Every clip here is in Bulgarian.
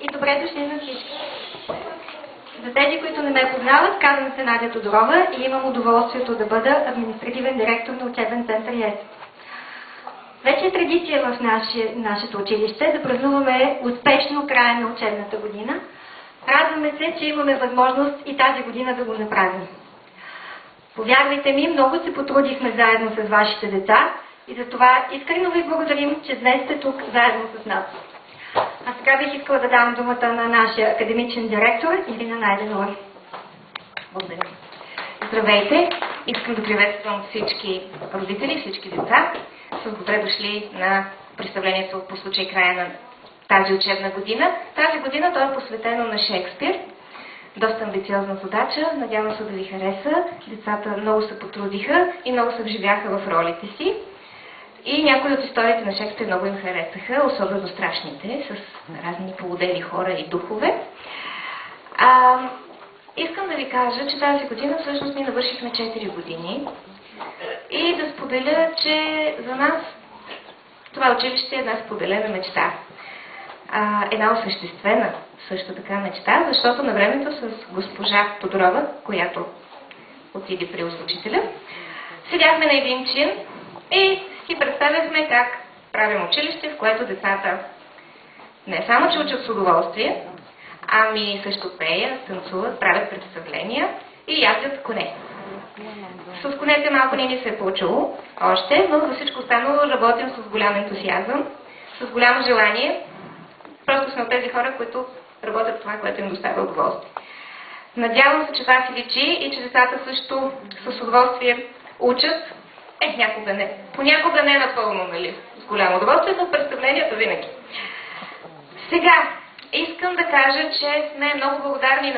и добре дошли на всички. За тези, които не ме познават, казвам се Надя Тодорова и имам удоволствието да бъда административен директор на учебен център ЕС. Вече е традиция в нашето училище да празнуваме успешно края на учебната година. Радваме се, че имаме възможност и тази година да го направим. Повярвайте ми, много се потрудихме заедно с вашите деца и за това искрено ви благодарим, че днес сте тук заедно с нас. А сега бих искала да дам думата на нашия академичен директор Ирина Найденова. Благодаря. Здравейте! Искам да приветствам всички родители, всички деца. С добре дошли на представлението по случай края на тази учебна година. Тази година то е посветено на Шекспир. Доста амбициозна задача. Надявам се да ви хареса. Децата много се потрудиха и много се вживяха в ролите си. И някои от историите на Шекспир много им харесаха, особено страшните, с разни полудели хора и духове. Искам да ви кажа, че тази година всъщност ние навършихме 4 години и да споделя, че за нас това училище е една споделена мечта. Една осъществена също така мечта, защото на времето с госпожа Тодорова, която отиде при озвучителя, седяхме на един чин и си представяхме как правим училище, в което децата не само че учат с удоволствие, ами също пеят, танцуват, правят представления и яздят коне. С конете малко не ни се е получило още, но за всичко останало работим с голям ентусиазъм, с голямо желание. Просто сме от тези хора, които работят това, което им доставя удоволствие. Надявам се, че това си личи и че децата също с удоволствие учат. Някога не. Понякога не напълно, нали, с голямо удоволствие, но представлението винаги. Сега, искам да кажа, че сме много благодарни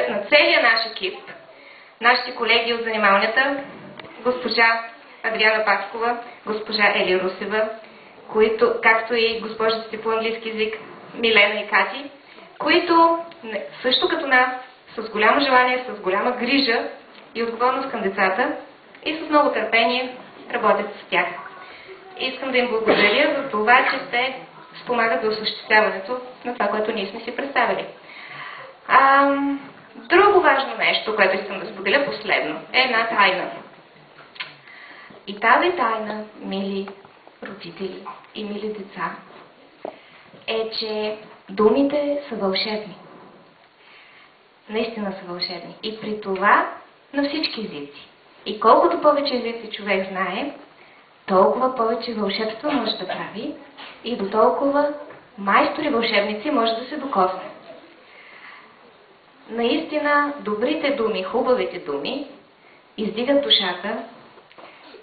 на целия наш екип, нашите колеги от занималнята, госпожа Адриана Пакскова, госпожа Ели Русева, които, както и госпожиците по английски език Милена и Кати, които също като нас, с голямо желание, с голяма грижа и отговорност към децата и с много търпение работят с тях. Искам да им благодаря за това, че те спомагат за осъществяването на това, което ние сме си представили. Друго важно нещо, което искам да споделя последно, е една тайна. И тази тайна, мили родители и мили деца, е, че думите са вълшебни. Наистина са вълшебни. И при това на всички езици. И колкото повече езици човек знае, толкова повече вълшебство може да прави и до толкова майстори вълшебници може да се докосне. Наистина, добрите думи, хубавите думи издигат душата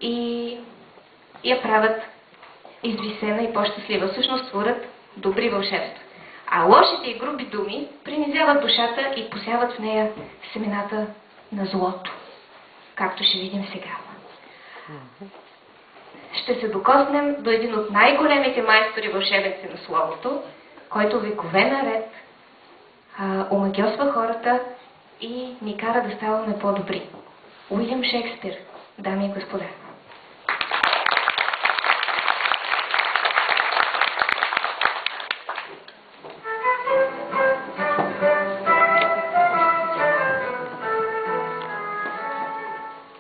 и я правят извисена и по-щастлива. Всъщност творят добри вълшебства. А лошите и груби думи принизяват душата и посяват в нея семената на злото, както ще видим сега. Ще се докоснем до един от най-големите майстори вълшебници на словото, който векове наред омагьосва хората и ни кара да ставаме по-добри. Уилям Шекспир, дами и господа.